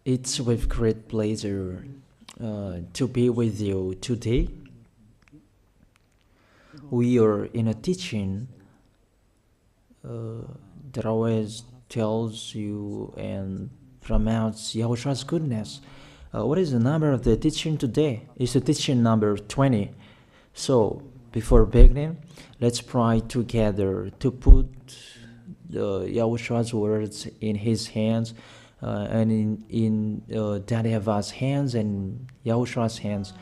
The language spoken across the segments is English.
It's with great pleasure to be with you today. We are in a teaching that always tells you and promotes Yahushua's goodness. What is the number of the teaching today? It's the teaching number 20. So, before beginning, let's pray together to put Yahushua's words in his hands and in Daddy Yahvah's hands and Yahushua's hands.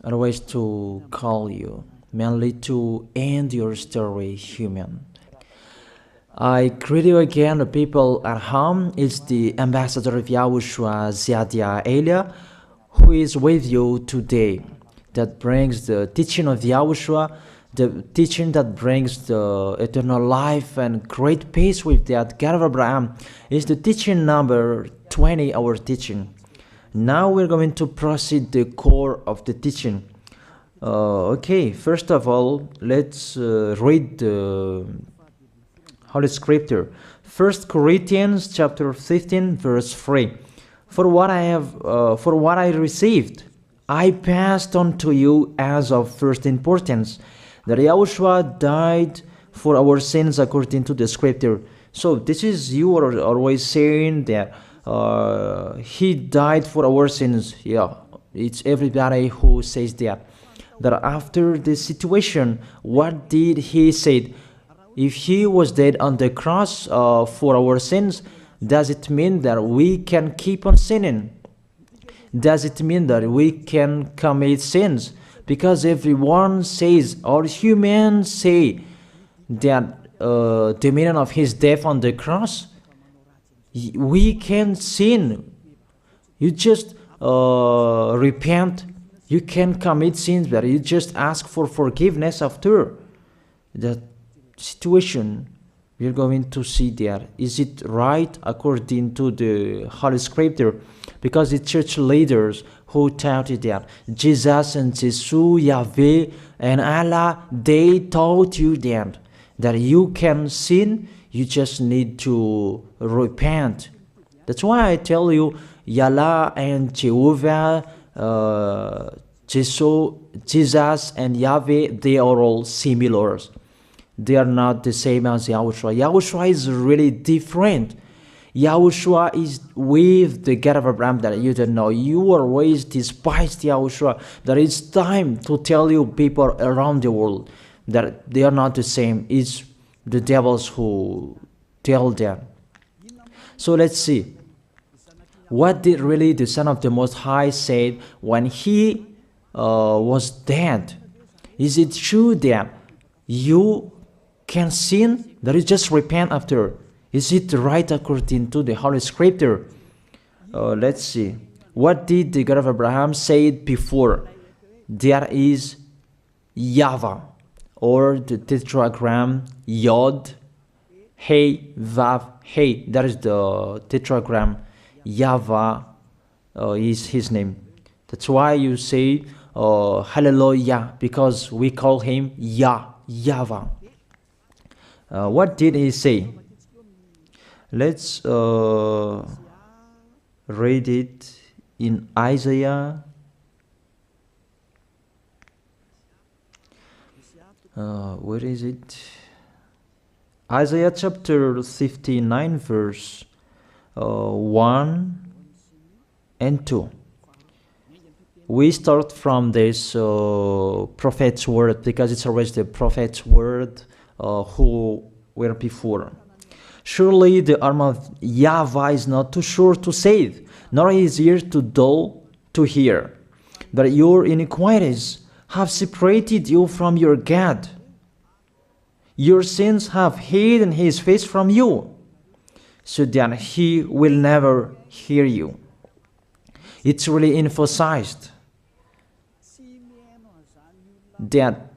Otherwise, to call you, mainly to end your story human. I greet you again, the people at home. It's the ambassador of Yahushua, Ziadia Elia, who is with you today, that brings the teaching of Yahushua, the teaching that brings the eternal life and great peace with that God of Abraham. Is the teaching number 20, our teaching. Now we're going to proceed the core of the teaching. Okay, first of all, let's read the Holy Scripture. 1 Corinthians chapter 15, verse 3. For what I received, I passed on to you as of first importance, that Yahushua died for our sins according to the Scripture. So this is, you are always saying that he died for our sins. Yeah, it's everybody who says that. That after the situation, what did he say? If he was dead on the cross for our sins, does it mean that we can keep on sinning? Does it mean that we can commit sins? Because everyone says, or humans say, that the meaning of his death on the cross, we can sin. You just repent. You can commit sins, but you just ask for forgiveness after that situation. We're going to see there. Is it right according to the Holy Scripture? Because the church leaders who taught it that Jesus and Jesus, Yahweh and Allah, they taught you that you can sin, you just need to repent. That's why I tell you, Yahlah and Jehovah, Jesus and Yahweh, they are all similar. They are not the same as Yahushua. Yahushua is really different. Yahushua is with the God of Abraham that you don't know. You always despised Yahushua. That it's time to tell you people around the world that they are not the same. It's the devils who tell them. So let's see. What did really the Son of the Most High say when he was dead? Is it true that you can sin, that you just repent after? Is it right according to the Holy Scripture? Let's see. What did the God of Abraham say before? There is YAHVAH, or the tetragram Yod, Hey, Vav, Hey. That is the tetragram. YAHVAH is his name. That's why you say Hallelujah, because we call him YAHVAH. What did he say? Let's read it in Isaiah. Where is it? Isaiah chapter 59, verse 1 and 2. We start from this prophet's word, because it's always the prophet's word who were before. Surely the arm of YAHVAH is not too short to save, nor his ear too dull to hear. But your iniquities have separated you from your God. Your sins have hidden his face from you, so that he will never hear you. It's really emphasized that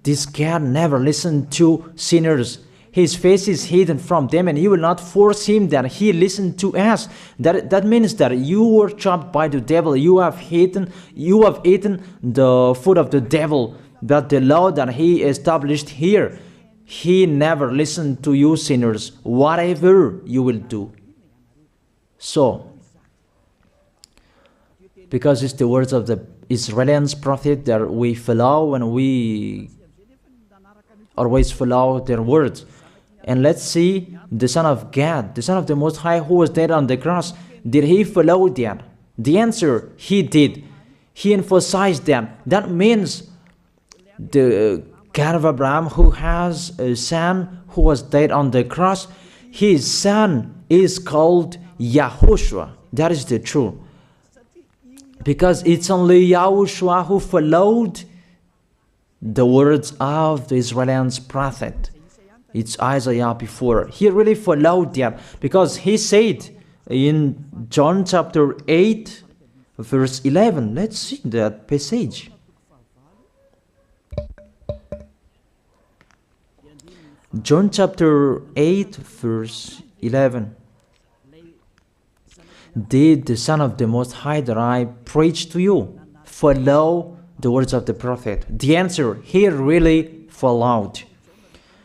this God never listened to sinners. His face is hidden from them, and he will not force him that he listen to us. That means that you were trapped by the devil. You have eaten the food of the devil. But the law that he established here, he never listened to you sinners, whatever you will do. So, because it's the words of the Israelians prophet that we follow, and we always follow their words. And let's see the Son of God, the Son of the Most High, who was dead on the cross. Did he follow that? The answer, he did. He emphasized that. That means the God of Abraham, who has a son who was dead on the cross, his son is called YAHOSHUAH. That is the truth. Because it's only YAHOSHUAH who followed the words of the Israelians prophet. It's Isaiah before. He really followed that, because he said in John chapter 8, verse 11. Let's see that passage. John chapter 8, verse 11. Did the Son of the Most High that I preach to you follow the words of the prophet? The answer, he really followed.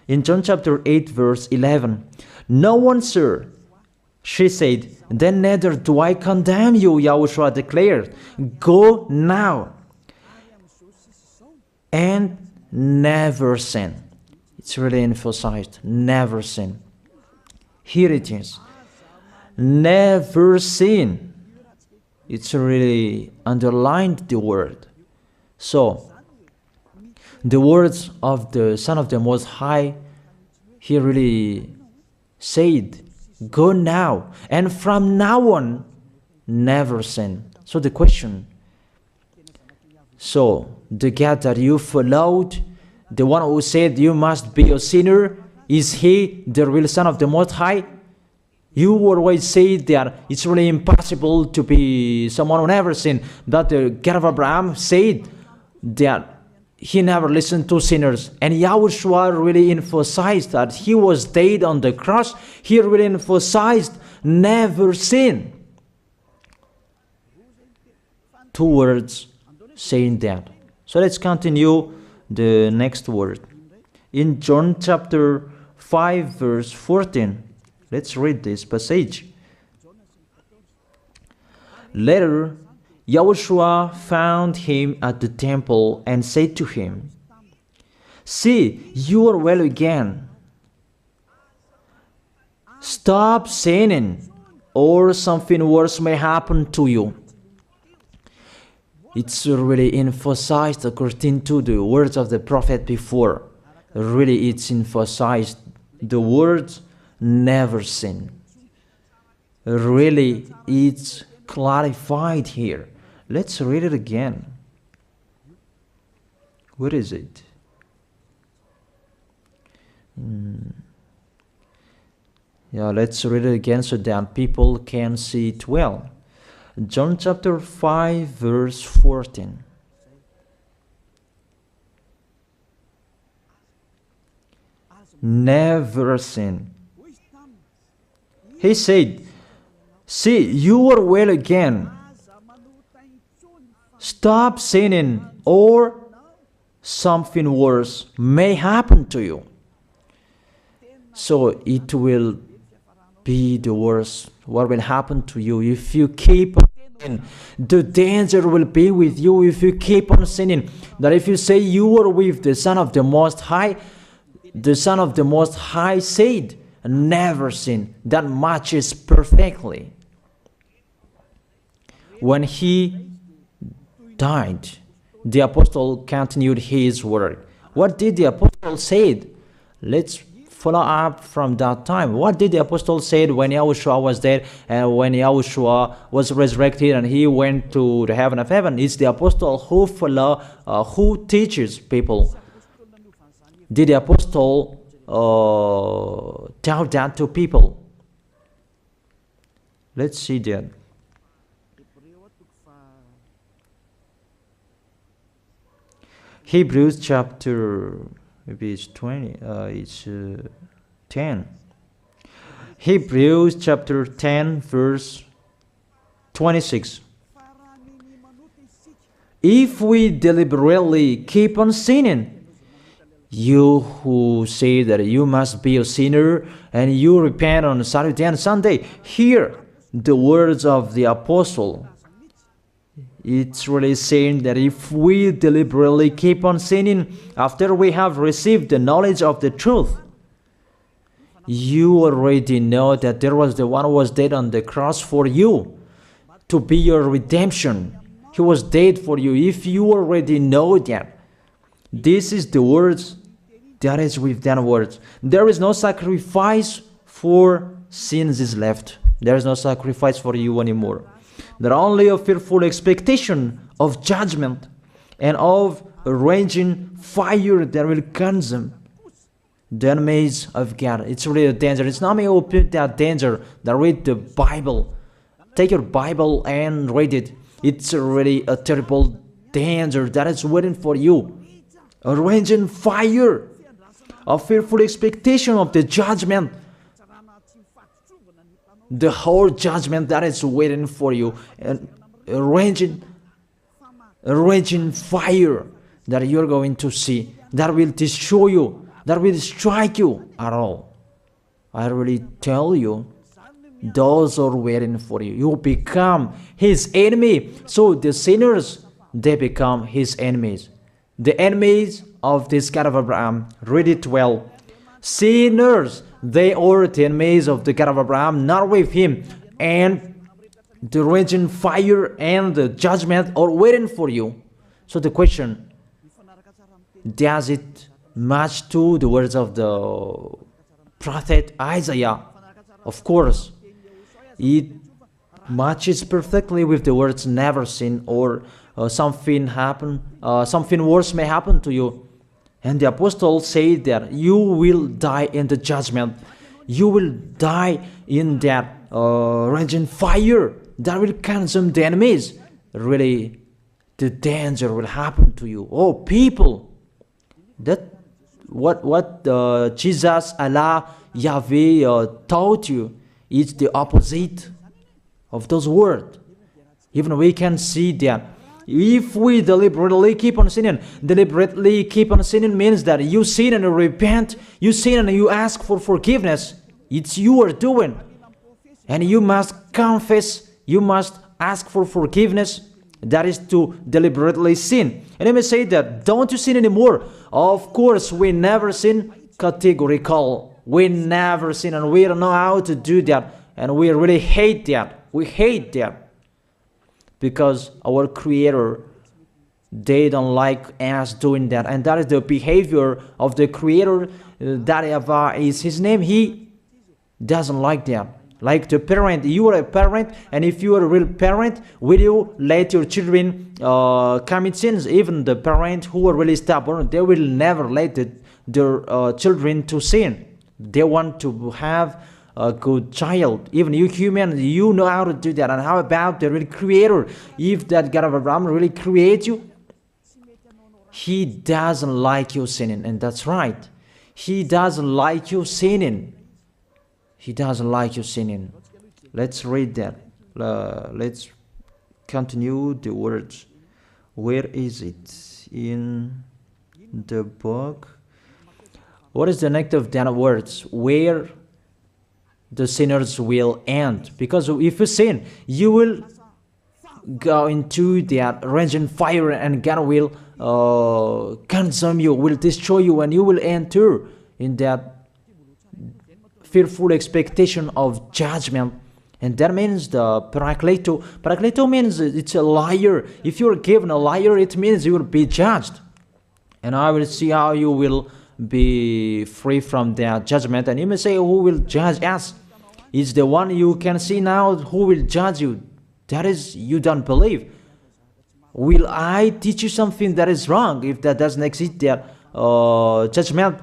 In John chapter 8, verse 11, no one, sir, she said, then neither do I condemn you, YAHOSHUAH declared. Go now and never sin. It's really emphasized, never sin. Here it is. Never sin. It's really underlined the word. So, the words of the Son of the Most High, he really said, go now, and from now on, never sin. So the question, so the God that you followed, the one who said you must be a sinner, is he the real Son of the Most High? You always say that it's really impossible to be someone who never sinned. That the God of Abraham said that he never listened to sinners. And YAHOSHUAH really emphasized that he was dead on the cross. He really emphasized never sin. Two words saying that. So let's continue the next word. In John chapter 5, verse 14. Let's read this passage. Later, YAHOSHUAH found him at the temple and said to him, see, you are well again. Stop sinning, or something worse may happen to you. It's really emphasized according to the words of the prophet before. Really, it's emphasized the words never sin. Really, it's clarified here. Let's read it again. What is it? Yeah, let's read it again so that people can see it well. John chapter 5, verse 14. Never sin. He said, see, you are well again. Stop sinning, or something worse may happen to you. So it will be the worst. What will happen to you if you keep on sinning? The danger will be with you if you keep on sinning. That if you say you are with the Son of the Most High, the Son of the Most High said, never sin. That matches perfectly. When he died, the apostle continued his work. What did the apostle say? Let's follow up from that time. What did the apostle say when YAHOSHUAH was dead and when YAHOSHUAH was resurrected and he went to the heaven of heaven? It's the apostle who teaches people. Did the apostle tell that to people? Let's see that. Hebrews chapter, maybe it's 20, it's 10. Hebrews chapter 10, verse 26. If we deliberately keep on sinning, you who say that you must be a sinner and you repent on Saturday and Sunday, hear the words of the apostle. It's really saying that if we deliberately keep on sinning after we have received the knowledge of the truth, you already know that there was the one who was dead on the cross for you to be your redemption. He was dead for you. If you already know that, this is the words that is with that words. There is no sacrifice for sins is left. There is no sacrifice for you anymore. There are only a fearful expectation of judgment and of a raging fire that will consume the enemies of God. It's really a danger. It's not me who put that danger that read the Bible. Take your Bible and read it. It's really a terrible danger that is waiting for you. A raging fire, a fearful expectation of the judgment. The whole judgment that is waiting for you. And a raging fire that you're going to see, that will destroy you, that will strike you at all. I really tell you, those are waiting for you. You become his enemy. So the sinners, they become his enemies. The enemies of this God of Abraham. Read it well. Sinners, they are the enemies of the God of Abraham, not with him. And the raging fire and the judgment are waiting for you. So the question, does it match to the words of the prophet Isaiah? Of course. It matches perfectly with the words never sin, or something worse may happen to you. And the apostle said that you will die in the judgment. You will die in that raging fire that will consume the enemies. Really, the danger will happen to you. Oh, people, that what Jesus, Allah, Yahweh taught you is the opposite of those words. Even we can see that if we deliberately keep on sinning, means that you sin and you repent, you sin and you ask for forgiveness. It's you are doing. And you must confess, you must ask for forgiveness. That is to deliberately sin. And you may say that, don't you sin anymore? Of course, we never sin. Categorical. We never sin, and we don't know how to do that. And we really hate that. We hate that. Because our Creator, they don't like us doing that. And that is the behavior of the Creator. That YAHVAH is his name. He doesn't like that. Like the parent, you are a parent, and if you are a real parent, will you let your children commit sins? Even the parent who are really stubborn, they will never let their children to sin. They want to have a good child. Even you human, you know how to do that. And how about the real Creator? If that God of Abraham really creates you, he doesn't like you sinning. And that's right. He doesn't like you sinning. He doesn't like you sinning. Let's read that. Let's continue the words. Where is it? In the book. What is the next of that words? Where the sinners will end. Because if you sin, you will go into that raging fire, and God will consume you, will destroy you, and you will enter in that fearful expectation of judgment. And that means the parakleto. Parakleto means it's a liar. If you're given a liar, it means you will be judged. And I will see how you will be free from that judgment. And you may say, who will judge us? It's the one you can see now who will judge you. That is, you don't believe. Will I teach you something that is wrong if that doesn't exist, that judgment?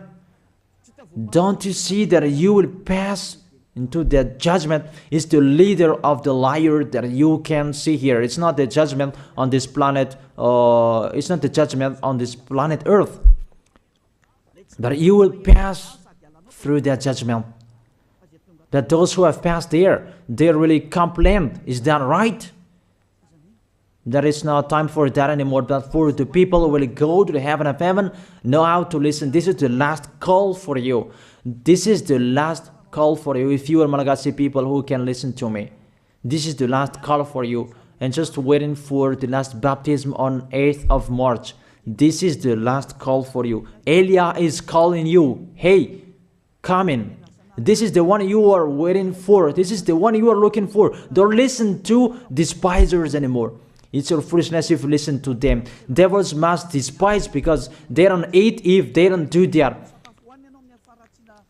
Don't you see that you will pass into that judgment? Is the leader of the liar that you can see here. It's not the judgment on this planet. It's not the judgment on this planet Earth. But you will pass through that judgment. That those who have passed there, they really complain. Is that right? There is no time for that anymore. But for the people who will go to the heaven of heaven, know how to listen. This is the last call for you. This is the last call for you. If you are Malagasy people who can listen to me, This is the last call for you. And just waiting for the last baptism on 8th of March. This is the last call for you. Elijah is calling you. Hey, come in. This is the one you are waiting for. This is the one you are looking for. Don't listen to despisers anymore. It's your foolishness if you listen to them. Devils must despise because they don't eat if they don't do that.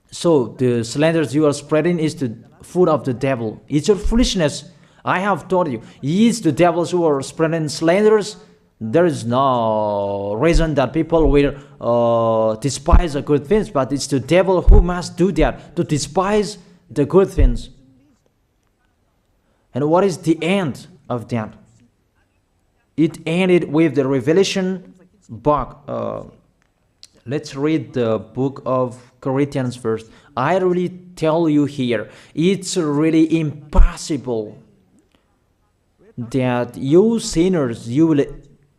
So the slanders you are spreading is the food of the devil. It's your foolishness. I have told you. It's the devils who are spreading slanders. There is no reason that people will despise the good things, but it's the devil who must do that, to despise the good things. And what is the end of that? It ended with the Revelation book. Let's read the book of Corinthians first. I really tell you here, it's really impossible that you sinners, you will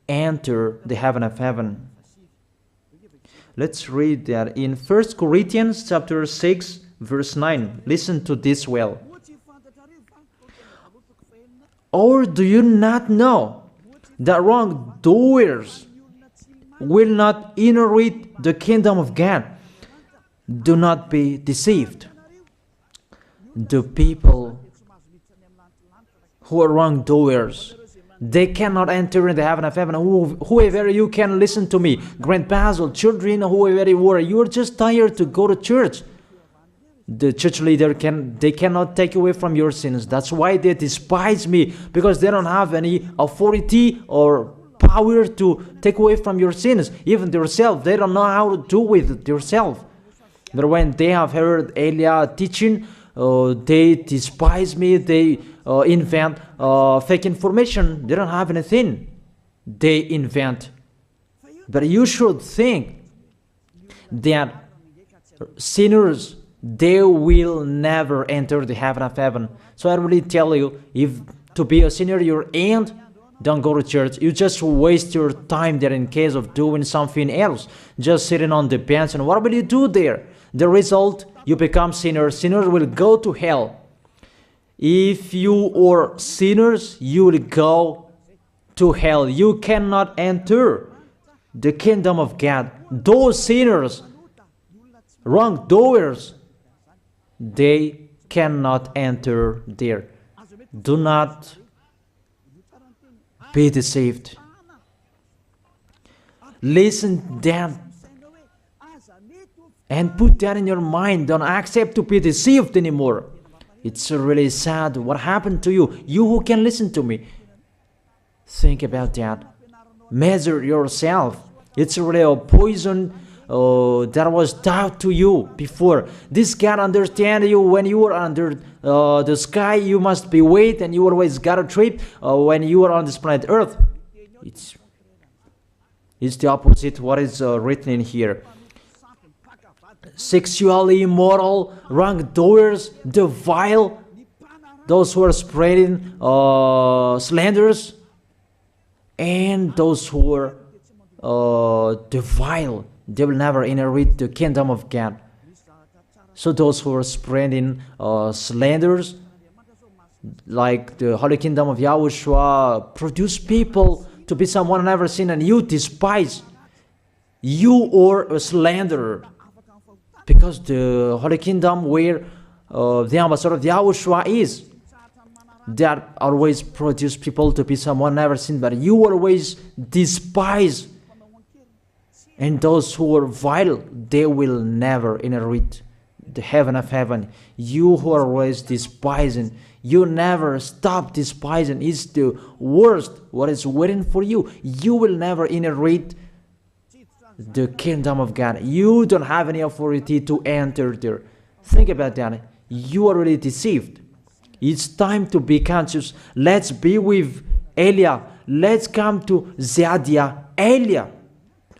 enter the heaven of heaven. Let's read that in 1 Corinthians chapter 6 verse 9. Listen to this well. Or do you not know that wrongdoers will not inherit the kingdom of God? Do not be deceived. The people who are wrongdoers, they cannot enter in the heaven of heaven. Whoever you can listen to me, grandpas or children, whoever you are, you are just tired to go to church. The church leader cannot take away from your sins. That's why they despise me, because they don't have any authority or power to take away from your sins. Even themselves, they don't know how to do with themselves. But when they have heard Elijah teaching, they despise me. They invent fake information. They don't have anything. They invent. But you should think that sinners, they will never enter the heaven of heaven. So I really tell you, if to be a sinner you end, don't go to church. You just waste your time there in case of doing something else. Just sitting on the bench, and what will you do there? The result, you become sinners. Sinners will go to hell. If you are sinners, you will go to hell. You cannot enter the kingdom of God. Those sinners, wrongdoers, they cannot enter there. Do not be deceived. Listen then and put that in your mind. Don't accept to be deceived anymore. It's really sad what happened to you. You who can listen to me, think about that. Measure yourself. It's really a poison that was taught to you before. This God understand you when you are under the sky. You must be wait, and you always got a trip when you are on this planet Earth. It's the opposite what is written in here. Sexually immoral, wrongdoers, the vile, those who are spreading slanders, and those who are the vile, they will never inherit the kingdom of God. So those who are spreading slanders, like the Holy Kingdom of YAHOSHUAH, produce people to be someone never seen, and you despise. You are a slanderer. Because the Holy Kingdom where the ambassador of YAHOSHUAH is, that always produce people to be someone never seen, but you always despise. And those who are vile, they will never inherit the heaven of heaven. You who are always despising, you never stop despising. It's the worst what is waiting for you. You will never inherit the kingdom of God. You don't have any authority to enter there. Think about that. You are really deceived. It's time to be conscious. Let's be with Elijah. Let's come to Zadiah. Elijah.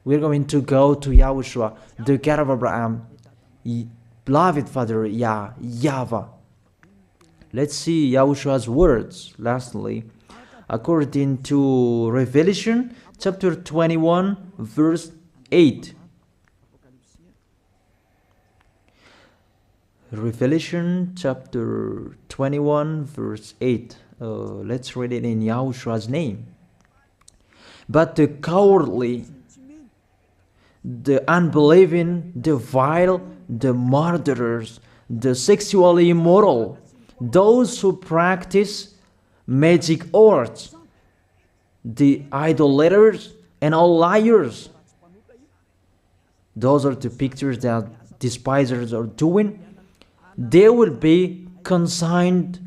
We're going to go to YAHOSHUAH, the God of Abraham, beloved Father YAHVAH. Let's see YAHOSHUAH's words. Lastly, according to Revelation chapter 21, verse 8. Revelation chapter 21 verse 8. Let's read it in Yahoshua's name. But the cowardly, the unbelieving, the vile, the murderers, the sexually immoral, those who practice magic arts, the idolaters, and all liars. Those are the pictures that despisers are doing. They will be consigned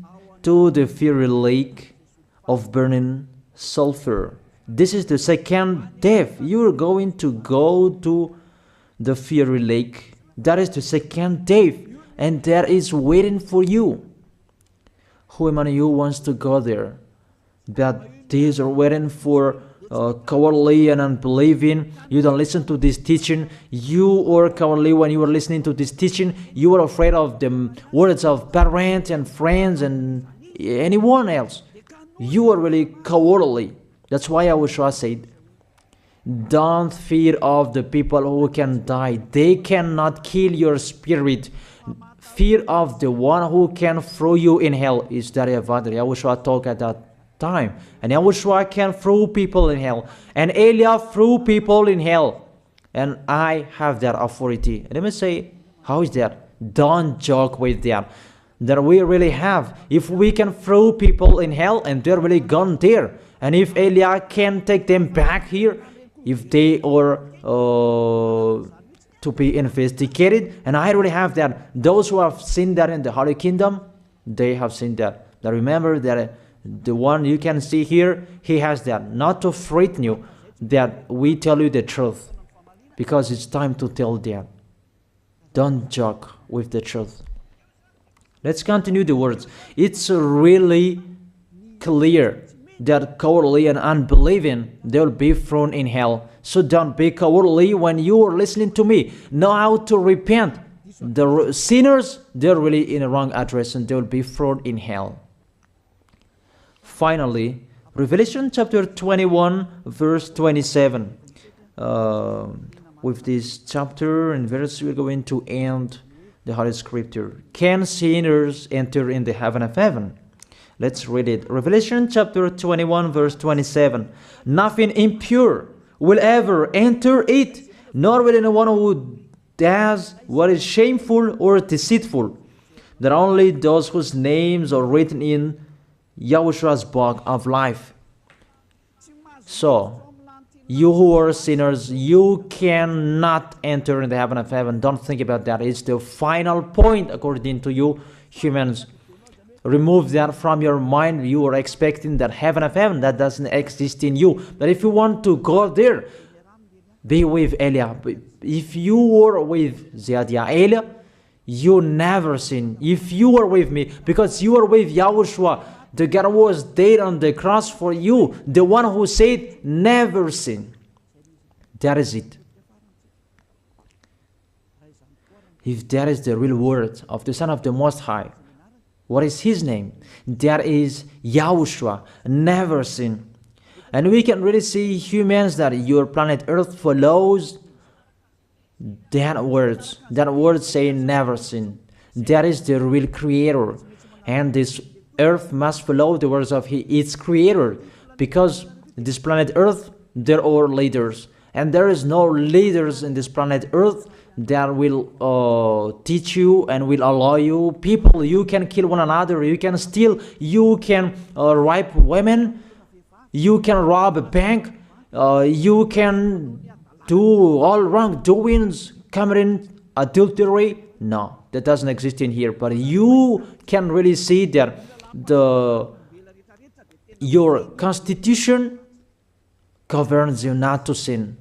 to the fiery lake of burning sulfur. This is the second death. You are going to go to the fiery lake. That is the second death, and that is waiting for you. Who among you wants to go there? That these are waiting for cowardly and unbelieving. You don't listen to this teaching. You are cowardly when you are listening to this teaching. You are afraid of the words of parents and friends and anyone else. You are really cowardly. That's why YAHOSHUAH said, don't fear of the people who can die. They cannot kill your spirit. Fear of the one who can throw you in hell. Is that what YAHOSHUAH talked at that time? And YAHOSHUAH can throw people in hell. And Elia threw people in hell. And I have that authority. Let me say, how is that? Don't joke with that. That we really have. If we can throw people in hell and they're really gone there, and if Elia can take them back here, if they are to be investigated, and I really have that. Those who have seen that in the Holy Kingdom, they have seen that. Now remember that the one you can see here, he has that. Not to frighten you, that we tell you the truth, because it's time to tell that. Don't joke with the truth. Let's continue the words. It's really clear that cowardly and unbelieving, they'll be thrown in hell. So don't be cowardly when you are listening to me. Know how to repent. The sinners, they're really in the wrong address and they'll be thrown in hell. Finally, Revelation chapter 21 verse 27. With this chapter and verse, we're going to end the Holy Scripture. Can sinners enter in the heaven of heaven? Let's read it. Revelation chapter 21 verse 27. Nothing impure will ever enter it, nor will anyone who does what is shameful or deceitful. That only those whose names are written in YAHOSHUAH's book of life. So, you who are sinners, you cannot enter in the heaven of heaven. Don't think about that. It's the final point according to you humans. Remove that from your mind. You are expecting that heaven of heaven that doesn't exist in you. But if you want to go there, be with Elia. If you were with Elia, you never sin. If you are with me, because you are with YAHOSHUAH, the God was dead on the cross for you, the one who said never sin. That is it. If that is the real word of the Son of the Most High, what is his name? That is YAHOSHUAH, never sin. And we can really see humans that your planet Earth follows that word saying never sin. That is the real creator. And this Earth must follow the words of its creator, because this planet Earth, there are leaders. And there is no leaders in this planet Earth that will teach you and will allow you. People, you can kill one another, you can steal, you can rape women, you can rob a bank, you can do all wrongdoings, committing adultery. No, that doesn't exist in here. But you can really see that your constitution governs you not to sin.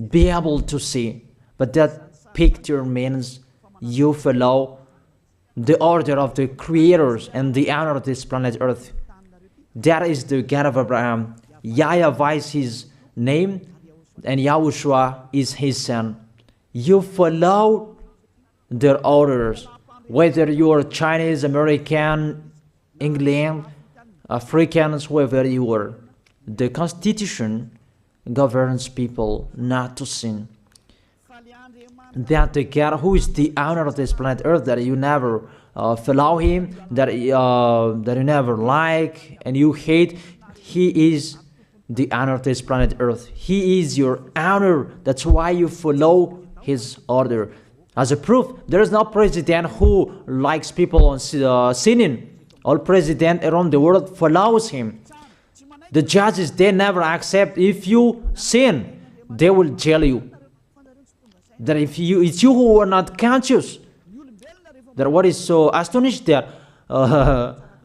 Be able to see. But that picture means you follow the order of the creators and the honor of this planet Earth. That is the God of Abraham. YAHVAH is his name, and YAHOSHUAH is his son. You follow their orders, whether you are Chinese, American, England, Africans, whoever you are. The Constitution governs people not to sin. that the God who is the owner of this planet Earth, that you never follow him, that you never like and you hate, he is the owner of this planet Earth. He is your owner. That's why you follow his order. As a proof, there is no president who likes people on sinning. All president around the world follows him. The judges, they never accept. If you sin, they will jail you. That if it's you who are not conscious. That what is so astonished that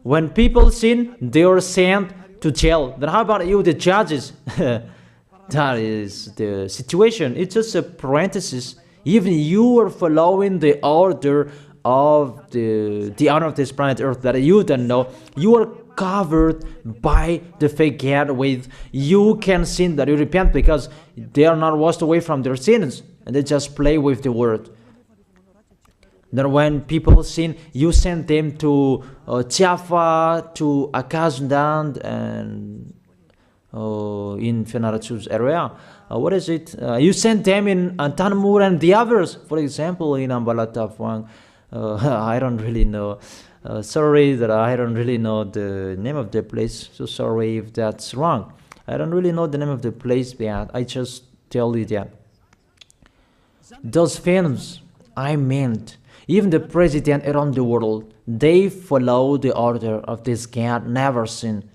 when people sin, they are sent to jail. Then how about you, the judges? That is the situation. It's just a parenthesis. Even you are following the order of the owner of this planet Earth that you don't know. You are covered by the fake God with you can sin, that you repent, because they are not washed away from their sins and they just play with the word. Then when people sin, you send them to YAHVAH, to Akazandand, and in Fenarachu's area. What is it? You send them in Tanmur and the others. For example, in Ambalatafwang. I don't really know. Sorry that I don't really know the name of the place. So sorry if that's wrong. I don't really know the name of the place, but I just tell you that. Those films, I meant, even the president around the world, they follow the order of this God, never sin.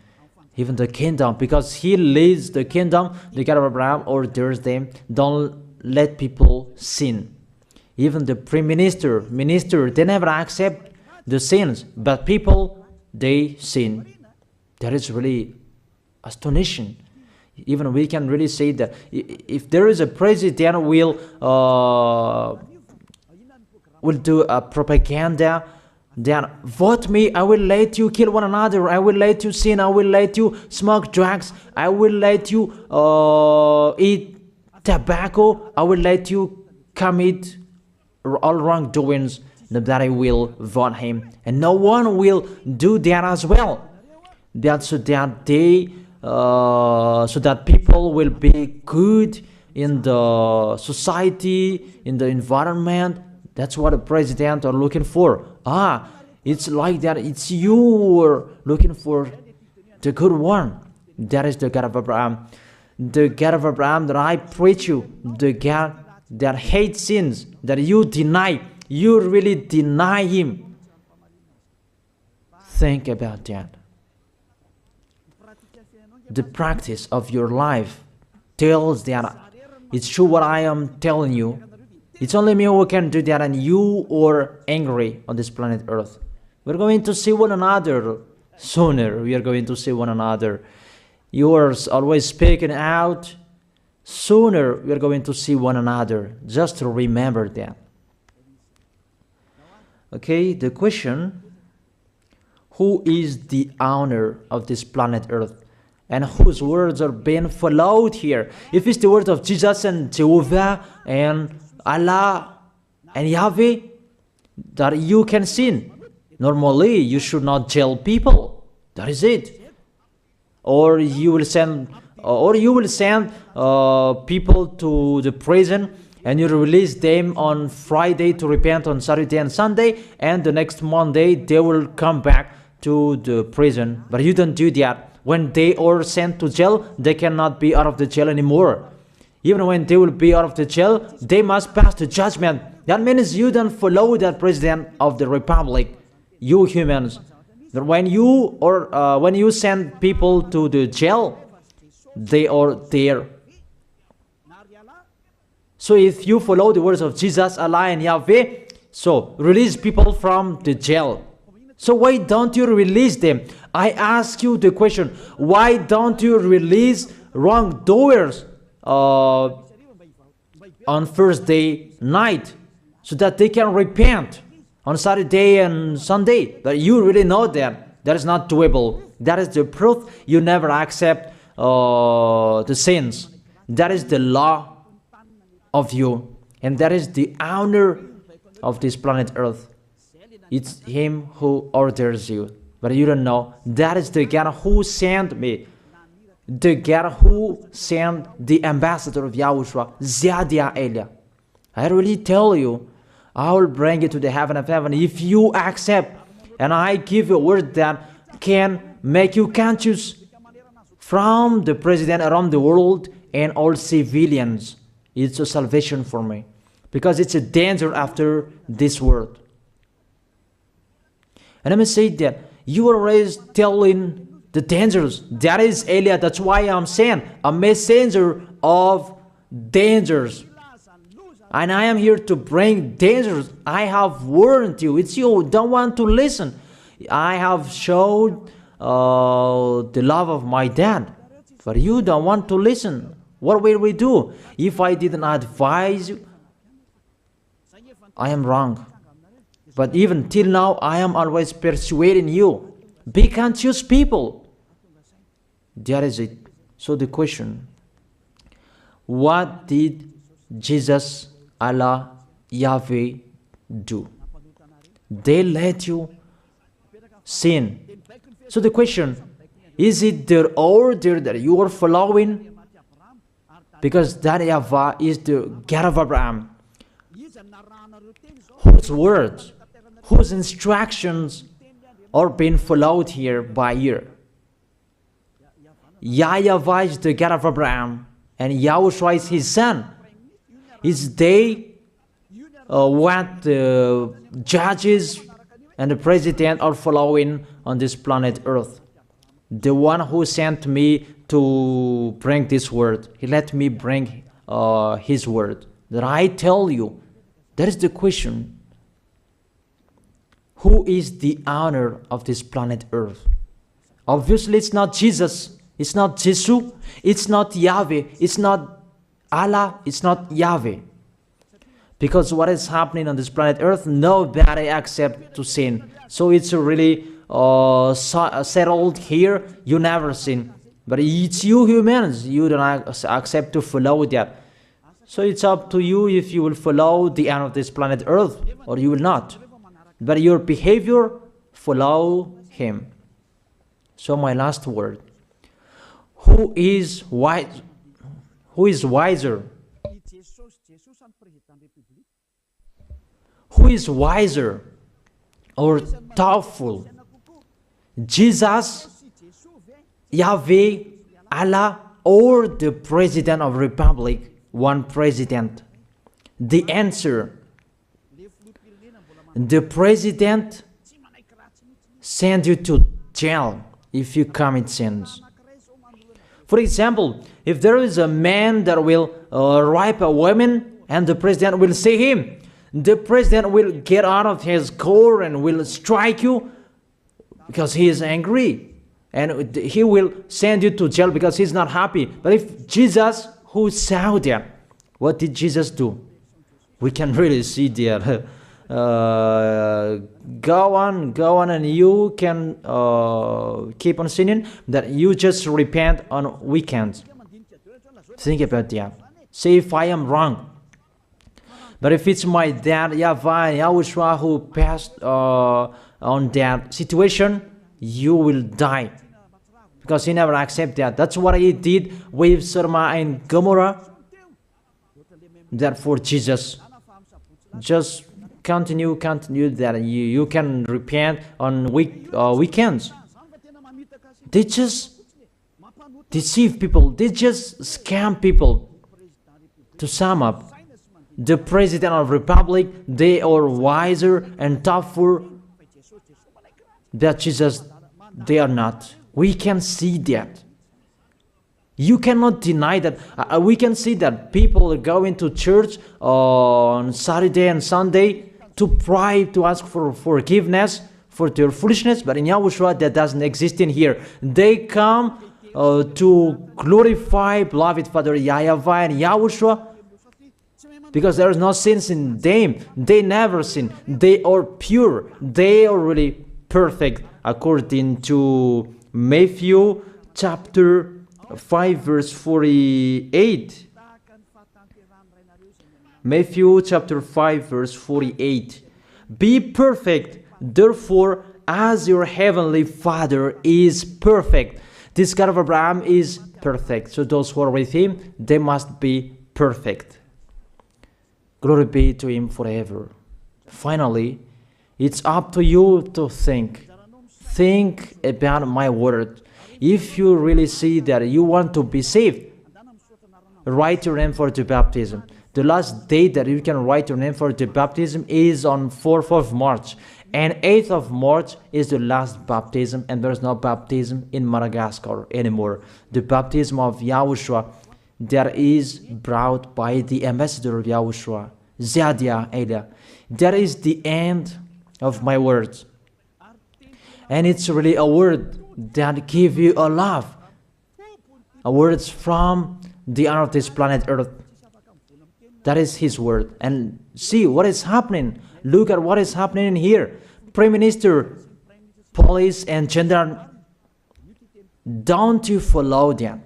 Even the kingdom, because he leads the kingdom, the God of Abraham orders them, don't let people sin. Even the prime minister, they never accept the sins, but people, they sin. That is really astonishing. Even we can really say that if there is a president will do a propaganda, then vote me, I will let you kill one another, I will let you sin, I will let you smoke drugs, I will let you eat tobacco, I will let you commit all wrongdoings, that I will vote him. And no one will do that as well. That's so that they so that people will be good in the society, in the environment. That's what the president are looking for. It's like that. It's you who are looking for the good one. That is the God of Abraham. The God of Abraham that I preach you. The God that hates sins, that you deny. You really deny him. Think about that. The practice of your life tells that it's true what I am telling you. It's only me who can do that, and you are angry on this planet Earth. We're going to see one another sooner. We are going to see one another. You are always speaking out. Sooner we are going to see one another. Just to remember that. Okay, the question: who is the owner of this planet Earth? And whose words are being followed here? If it's the word of Jesus and Jehovah and Allah and Yahweh, that you can sin. Normally, you should not jail people. That is it. Or you will send, people to the prison, and you release them on Friday to repent on Saturday and Sunday, and the next Monday they will come back to the prison. But you don't do that. When they are sent to jail, they cannot be out of the jail anymore. Even when they will be out of the jail, they must pass the judgment. That means you don't follow that president of the republic, you humans. That when you send people to the jail, they are there. So if you follow the words of Jesus, Allah and Yahweh, so release people from the jail. So why don't you release them? I ask you the question, why don't you release wrongdoers on Thursday night so that they can repent on Saturday and Sunday? But you really know that that is not doable. That is the proof you never accept the sins. That is the law of you, and that is the owner of this planet Earth. It's him who orders you, but you don't know. That is the God who sent me, the God who sent the ambassador of Yahushua, Ziadia Elia. I really tell you, I will bring you to the heaven of heaven if you accept, and I give you a word that can make you conscious from the president around the world and all civilians. It's a salvation for me, because it's a danger after this world. And let me say that you are always telling the dangers. That is Elia. That's why I'm saying a messenger of dangers. And I am here to bring dangers. I have warned you. It's you who don't want to listen. I have showed the love of my dad, but you don't want to listen. What will we do? If I didn't advise you, I am wrong. But even till now, I am always persuading you. Be conscious, people. That is it. So the question, what did Jesus, Allah, Yahweh do? They let you sin. So the question, is it their order that you are following? Because that YAHVAH is the God of Abraham, whose words, whose instructions are being followed here by year. YAHVAH is the God of Abraham, and YAHOSHUAH is his son. Is they what the judges and the president are following on this planet Earth? The one who sent me to bring this word, he let me bring his word. That I tell you, that is the question. Who is the owner of this planet Earth? Obviously, it's not Jesus. It's not Jesus. It's not Yahweh. It's not Allah, it's not Yahweh. Because what is happening on this planet Earth, nobody accepts to sin. So it's really settled here, you never sin. But it's you humans, you don't accept to follow that. So it's up to you if you will follow the end of this planet Earth or you will not. But your behavior, follow him. So my last word. Who is wise? Who is wiser? Who is wiser or thoughtful? Jesus, Yahweh, Allah, or the President of Republic, one president? The answer, the president send you to jail if you commit sins. For example, if there is a man that will rape a woman and the president will see him, the president will get out of his car and will strike you because he is angry. And he will send you to jail because he's not happy. But if Jesus, who saw that, what did Jesus do? We can really see that. Go on, and you can keep on sinning, that you just repent on weekends. Think about that. See if I am wrong. But if it's my dad, YAHVAH and YAHOSHUAH, who passed on that situation, you will die. Because he never accepted that. That's what he did with Sodom and Gomorrah. Therefore, Jesus, just continue that you can repent on weekends. They just deceive people. They just scam people. To sum up, the President of Republic, they are wiser and tougher than Jesus. They are not. We can see that. You cannot deny that. We can see that people are going to church on Saturday and Sunday to pray, to ask for forgiveness for their foolishness, but in YAHOSHUAH that doesn't exist in here. They come to glorify beloved Father YAHVAH and YAHOSHUAH because there is no sins in them. They never sin. They are pure. They are really perfect according to Matthew chapter 5 verse 48. Matthew chapter 5 verse 48. Be perfect, therefore, as your heavenly Father is perfect. This God of Abraham is perfect. So those who are with him, they must be perfect. Glory be to Him forever. Finally, it's up to you to think. Think about my word. If you really see that you want to be saved, write your name for the baptism. The last date that you can write your name for the baptism is on 4th of March. And 8th of March is the last baptism, and there's no baptism in Madagascar anymore. The baptism of YAHOSHUAH that is brought by the ambassador of YAHOSHUAH, Zadia Elia. That is the end of my words. And it's really a word that gives you a love. A word from the honor of this planet Earth. That is His word. And see what is happening. Look at what is happening in here. Prime Minister, police and gendarme, don't you follow that?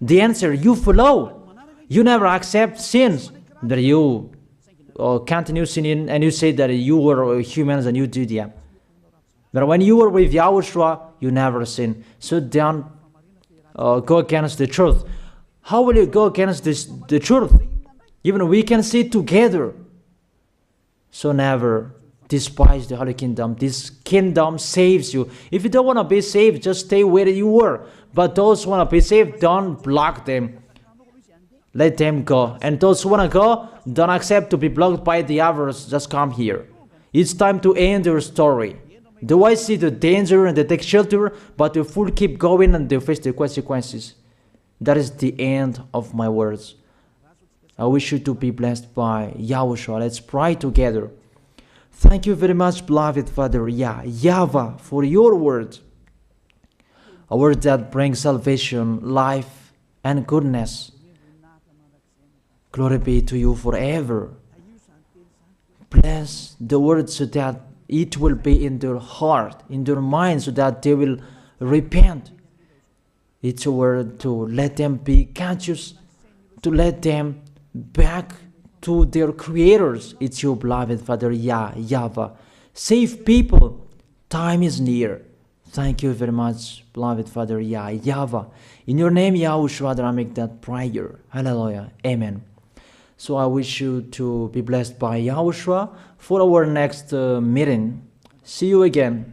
The answer, you follow. You never accept sins. That you continue sinning and you say that you were humans and you do that. But when you were with YAHOSHUAH, you never sin. So don't go against the truth. How will you go against the truth? Even we can see together. So never despise the Holy Kingdom. This kingdom saves you. If you don't want to be saved, just stay where you were. But those who want to be saved, don't block them. Let them go. And those who want to go, don't accept to be blocked by the others. Just come here. It's time to end your story. Do I see the danger and they take shelter, but the fool keep going and they face the consequences? That is the end of my words. I wish you to be blessed by YAHOSHUAH. Let's pray together. Thank you very much, beloved Father YAHVAH, for your word. A word that brings salvation, life, and goodness. Glory be to you forever. Bless the word so that it will be in their heart, in their mind, so that they will repent. It's a word to let them be conscious, to let them back to their creators. It's your beloved Father YAHVAH. Save people. Time is near. Thank you very much, beloved Father YAHVAH. In your name, YAHOSHUAH, that I make that prayer. Hallelujah. Amen. So I wish you to be blessed by YAHOSHUAH for our next meeting. See you again.